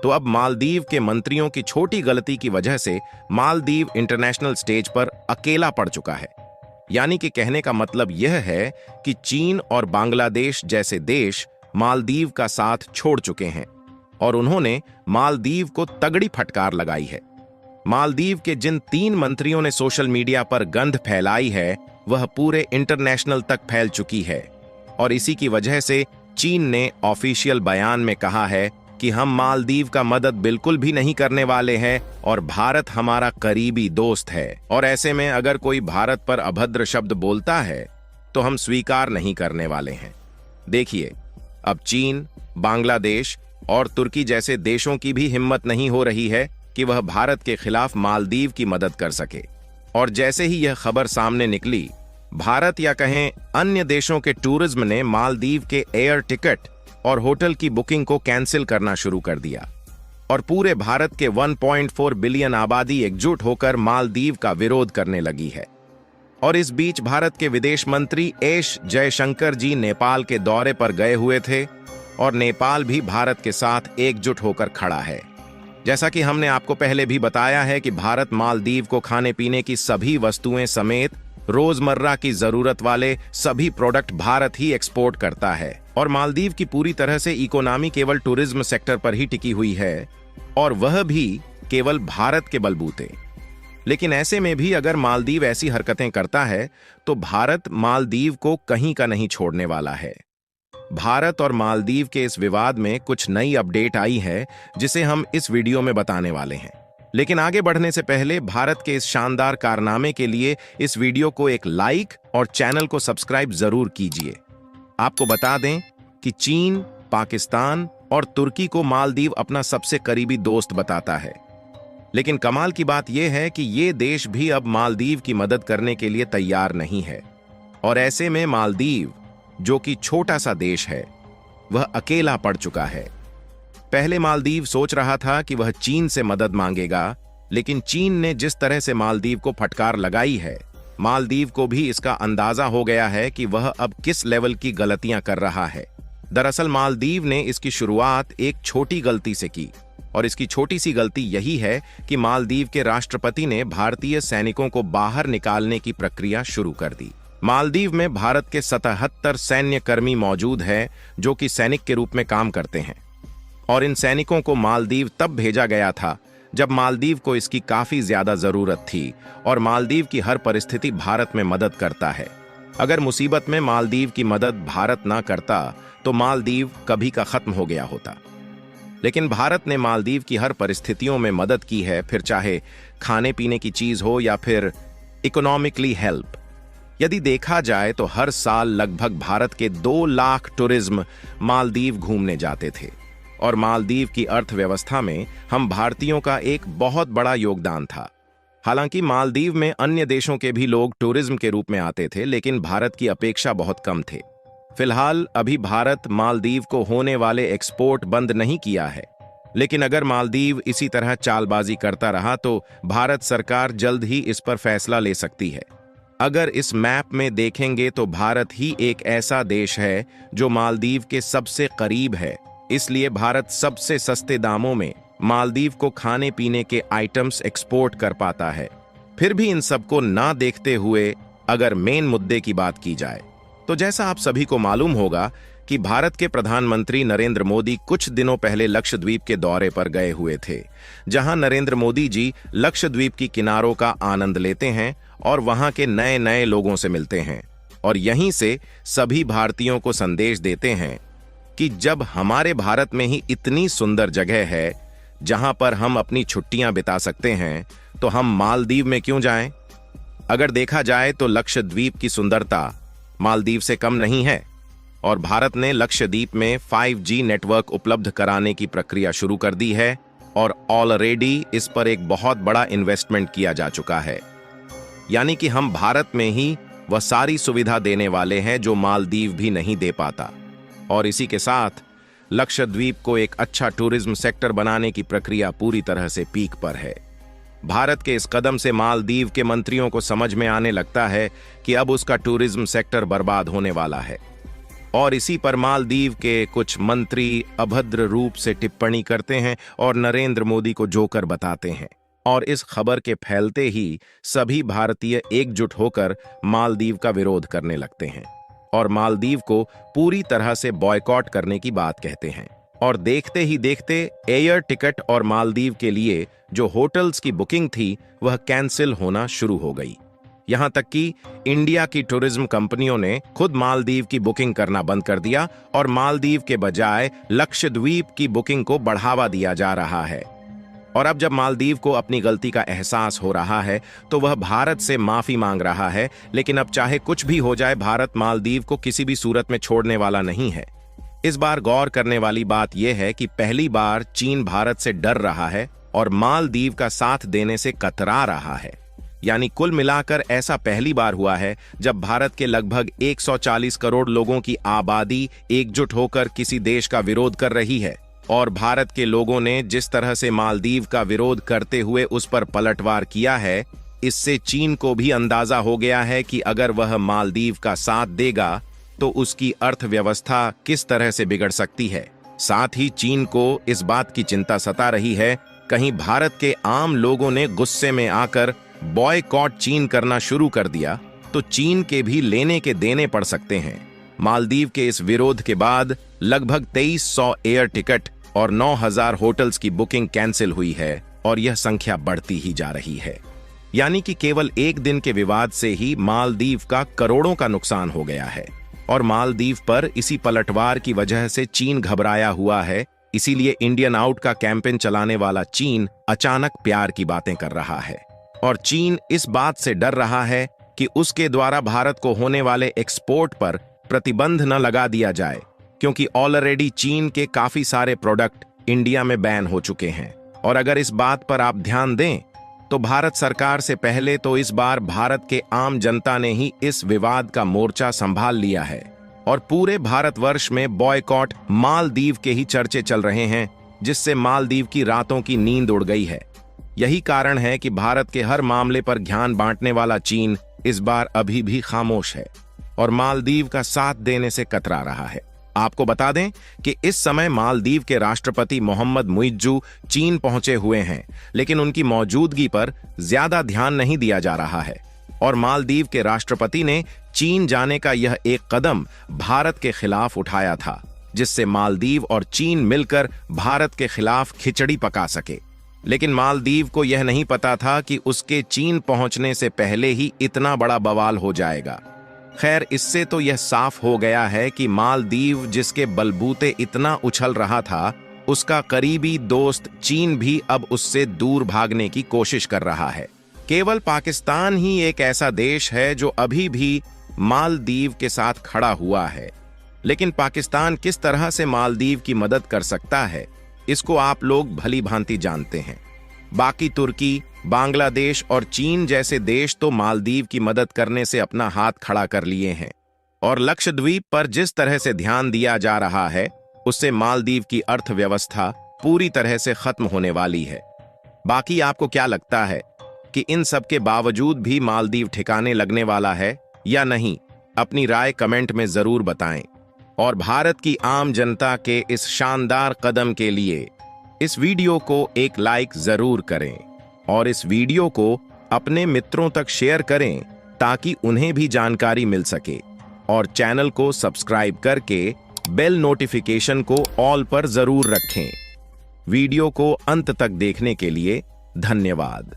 तो अब मालदीव के मंत्रियों की छोटी गलती की वजह से मालदीव इंटरनेशनल स्टेज पर अकेला पड़ चुका है। यानी कि कहने का मतलब यह है कि चीन और बांग्लादेश जैसे देश मालदीव का साथ छोड़ चुके हैं और उन्होंने मालदीव को तगड़ी फटकार लगाई है। मालदीव के जिन 3 मंत्रियों ने सोशल मीडिया पर गंध फैलाई है वह पूरे इंटरनेशनल तक फैल चुकी है और इसी की वजह से चीन ने ऑफिशियल बयान में कहा है कि हम मालदीव का मदद बिल्कुल भी नहीं करने वाले हैं और भारत हमारा करीबी दोस्त है और ऐसे में अगर कोई भारत पर अभद्र शब्द बोलता है तो हम स्वीकार नहीं करने वाले हैं। देखिए, अब चीन, बांग्लादेश और तुर्की जैसे देशों की भी हिम्मत नहीं हो रही है कि वह भारत के खिलाफ मालदीव की मदद कर सके। और जैसे ही यह खबर सामने निकली, भारत या कहें अन्य देशों के टूरिज्म ने मालदीव के एयर टिकट और होटल की बुकिंग को कैंसिल करना शुरू कर दिया और पूरे भारत के 1.4 बिलियन आबादी एकजुट होकर मालदीव का विरोध करने लगी है। और इस बीच भारत के विदेश मंत्री एस जयशंकर जी नेपाल के दौरे पर गए हुए थे और नेपाल भी भारत के साथ एकजुट होकर खड़ा है। जैसा कि हमने आपको पहले भी बताया है कि भारत मालदीव को खाने पीने की सभी वस्तुएं समेत रोजमर्रा की जरूरत वाले सभी प्रोडक्ट भारत ही एक्सपोर्ट करता है और मालदीव की पूरी तरह से इकोनॉमी केवल टूरिज्म सेक्टर पर ही टिकी हुई है और वह भी केवल भारत के बलबूते। लेकिन ऐसे में भी अगर मालदीव ऐसी हरकतें करता है तो भारत मालदीव को कहीं का नहीं छोड़ने वाला है। भारत और मालदीव के इस विवाद में कुछ नई अपडेट आई है जिसे हम इस वीडियो में बताने वाले हैं। लेकिन आगे बढ़ने से पहले भारत के इस शानदार कारनामे के लिए इस वीडियो को एक लाइक और चैनल को सब्सक्राइब जरूर कीजिए। आपको बता दें कि चीन, पाकिस्तान और तुर्की को मालदीव अपना सबसे करीबी दोस्त बताता है। लेकिन कमाल की बात यह है कि ये देश भी अब मालदीव की मदद करने के लिए तैयार नहीं है और ऐसे में मालदीव, जो कि छोटा सा देश है, वह अकेला पड़ चुका है। पहले मालदीव सोच रहा था कि वह चीन से मदद मांगेगा, लेकिन चीन ने जिस तरह से मालदीव को फटकार लगाई है, मालदीव को भी इसका अंदाजा हो गया है कि वह अब किस लेवल की गलतियां कर रहा है। दरअसल मालदीव ने इसकी शुरुआत एक छोटी गलती से की और इसकी छोटी सी गलती यही है कि मालदीव के राष्ट्रपति ने भारतीय सैनिकों को बाहर निकालने की प्रक्रिया शुरू कर दी। मालदीव में भारत के 77 सैन्य कर्मी मौजूद हैं जो कि सैनिक के रूप में काम करते हैं और इन सैनिकों को मालदीव तब भेजा गया था जब मालदीव को इसकी काफी ज्यादा जरूरत थी और मालदीव की हर परिस्थिति भारत में मदद करता है। अगर मुसीबत में मालदीव की मदद भारत ना करता तो मालदीव कभी का खत्म हो गया होता। लेकिन भारत ने मालदीव की हर परिस्थितियों में मदद की है, फिर चाहे खाने पीने की चीज हो या फिर इकोनॉमिकली हेल्प। यदि देखा जाए तो हर साल लगभग भारत के 2 लाख टूरिज्म मालदीव घूमने जाते थे और मालदीव की अर्थव्यवस्था में हम भारतीयों का एक बहुत बड़ा योगदान था। हालांकि मालदीव में अन्य देशों के भी लोग टूरिज्म के रूप में आते थे, लेकिन भारत की अपेक्षा बहुत कम थे। फिलहाल अभी भारत मालदीव को होने वाले एक्सपोर्ट बंद नहीं किया है, लेकिन अगर मालदीव इसी तरह चालबाजी करता रहा तो भारत सरकार जल्द ही इस पर फैसला ले सकती है। अगर इस मैप में देखेंगे तो भारत ही एक ऐसा देश है जो मालदीव के सबसे करीब है, इसलिए भारत सबसे सस्ते दामों में मालदीव को खाने पीने के आइटम्स एक्सपोर्ट कर पाता है। फिर भी इन सबको ना देखते हुए अगर मेन मुद्दे की बात की जाए तो जैसा आप सभी को मालूम होगा कि भारत के प्रधानमंत्री नरेंद्र मोदी कुछ दिनों पहले लक्षद्वीप के दौरे पर गए हुए थे, जहां नरेंद्र मोदी जी लक्षद्वीप की किनारों का आनंद लेते हैं और वहां के नए नए लोगों से मिलते हैं और यहीं से सभी भारतीयों को संदेश देते हैं कि जब हमारे भारत में ही इतनी सुंदर जगह है जहां पर हम अपनी छुट्टियां बिता सकते हैं तो हम मालदीव में क्यों जाएं? अगर देखा जाए तो लक्षद्वीप की सुंदरता मालदीव से कम नहीं है और भारत ने लक्षद्वीप में 5G नेटवर्क उपलब्ध कराने की प्रक्रिया शुरू कर दी है और ऑलरेडी इस पर एक बहुत बड़ा इन्वेस्टमेंट किया जा चुका है। यानी कि हम भारत में ही वह सारी सुविधा देने वाले हैं जो मालदीव भी नहीं दे पाता और इसी के साथ लक्षद्वीप को एक अच्छा टूरिज्म सेक्टर बनाने की प्रक्रिया पूरी तरह से पीक पर है। भारत के इस कदम से मालदीव के मंत्रियों को समझ में आने लगता है कि अब उसका टूरिज्म सेक्टर बर्बाद होने वाला है। और इसी पर मालदीव के कुछ मंत्री अभद्र रूप से टिप्पणी करते हैं और नरेंद्र मोदी को जोकर बताते हैं। और इस खबर के फैलते ही सभी भारतीय एकजुट होकर मालदीव का विरोध करने लगते हैं और मालदीव को पूरी तरह से बॉयकॉट करने की बात कहते हैं। और देखते ही देखते एयर टिकट और मालदीव के लिए जो होटल्स की बुकिंग थी वह कैंसिल होना शुरू हो गई। यहां तक कि इंडिया की टूरिज्म कंपनियों ने खुद मालदीव की बुकिंग करना बंद कर दिया और मालदीव के बजाय लक्षद्वीप की बुकिंग को बढ़ावा दिया जा रहा है। और अब जब मालदीव को अपनी गलती का एहसास हो रहा है तो वह भारत से माफी मांग रहा है, लेकिन अब चाहे कुछ भी हो जाए भारत मालदीव को किसी भी सूरत में छोड़ने वाला नहीं है। इस बार गौर करने वाली बात यह है कि पहली बार चीन भारत से डर रहा है और मालदीव का साथ देने से कतरा रहा है। यानी कुल मिलाकर ऐसा पहली बार हुआ है जब भारत के लगभग 140 करोड़ लोगों की आबादी एकजुट होकर किसी देश का विरोध कर रही है। और भारत के लोगों ने जिस तरह से मालदीव का विरोध करते हुए उस पर पलटवार किया है, इससे चीन को भी अंदाजा हो गया है कि अगर वह मालदीव का साथ देगा तो उसकी अर्थव्यवस्था किस तरह से बिगड़ सकती है। साथ ही चीन को इस बात की चिंता सता रही है कहीं भारत के आम लोगों ने गुस्से में आकर बॉयकॉट चीन करना शुरू कर दिया तो चीन के भी लेने के देने पड़ सकते हैं। मालदीव के इस विरोध के बाद लगभग 2300 एयर टिकट और 9000 होटल्स की बुकिंग कैंसिल हुई है और यह संख्या बढ़ती ही जा रही है। यानी कि केवल एक दिन के विवाद से ही मालदीव का करोड़ों का नुकसान हो गया है। और मालदीव पर इसी पलटवार की वजह से चीन घबराया हुआ है। इसीलिए इंडियन आउट का कैंपेन चलाने वाला चीन अचानक प्यार की बातें कर रहा है। और चीन इस बात से डर रहा है कि उसके द्वारा भारत को होने वाले एक्सपोर्ट पर प्रतिबंध न लगा दिया जाए, क्योंकि ऑलरेडी चीन के काफी सारे प्रोडक्ट इंडिया में बैन हो चुके हैं। और अगर इस बात पर आप ध्यान दें तो भारत सरकार से पहले तो इस बार भारत के आम जनता ने ही इस विवाद का मोर्चा संभाल लिया है और पूरे भारतवर्ष में बॉयकॉट मालदीव के ही चर्चे चल रहे हैं, जिससे मालदीव की रातों की नींद उड़ गई है। यही कारण है कि भारत के हर मामले पर ध्यान बांटने वाला चीन इस बार अभी भी खामोश है और मालदीव का साथ देने से कतरा रहा है। आपको बता दें कि इस समय मालदीव के राष्ट्रपति मोहम्मद मुइज्जू चीन पहुंचे हुए हैं, लेकिन उनकी मौजूदगी पर ज्यादा ध्यान नहीं दिया जा रहा है। और मालदीव के राष्ट्रपति ने चीन जाने का यह एक कदम भारत के खिलाफ उठाया था, जिससे मालदीव और चीन मिलकर भारत के खिलाफ खिचड़ी पका सके। लेकिन मालदीव को यह नहीं पता था कि उसके चीन पहुंचने से पहले ही इतना बड़ा बवाल हो जाएगा। खैर, इससे तो यह साफ हो गया है कि मालदीव जिसके बलबूते इतना उछल रहा था, उसका करीबी दोस्त चीन भी अब उससे दूर भागने की कोशिश कर रहा है। केवल पाकिस्तान ही एक ऐसा देश है जो अभी भी मालदीव के साथ खड़ा हुआ है। लेकिन पाकिस्तान किस तरह से मालदीव की मदद कर सकता है, इसको आप लोग भली भांति जानते हैं। बाकी तुर्की, बांग्लादेश और चीन जैसे देश तो मालदीव की मदद करने से अपना हाथ खड़ा कर लिए हैं। और लक्षद्वीप पर जिस तरह से ध्यान दिया जा रहा है, उससे मालदीव की अर्थव्यवस्था पूरी तरह से खत्म होने वाली है। बाकी आपको क्या लगता है कि इन सब के बावजूद भी मालदीव ठिकाने लगने वाला है या नहीं? अपनी राय कमेंट में जरूर बताएं। और भारत की आम जनता के इस शानदार कदम के लिए इस वीडियो को एक लाइक जरूर करें और इस वीडियो को अपने मित्रों तक शेयर करें ताकि उन्हें भी जानकारी मिल सके। और चैनल को सब्सक्राइब करके बेल नोटिफिकेशन को ऑल पर जरूर रखें। वीडियो को अंत तक देखने के लिए धन्यवाद।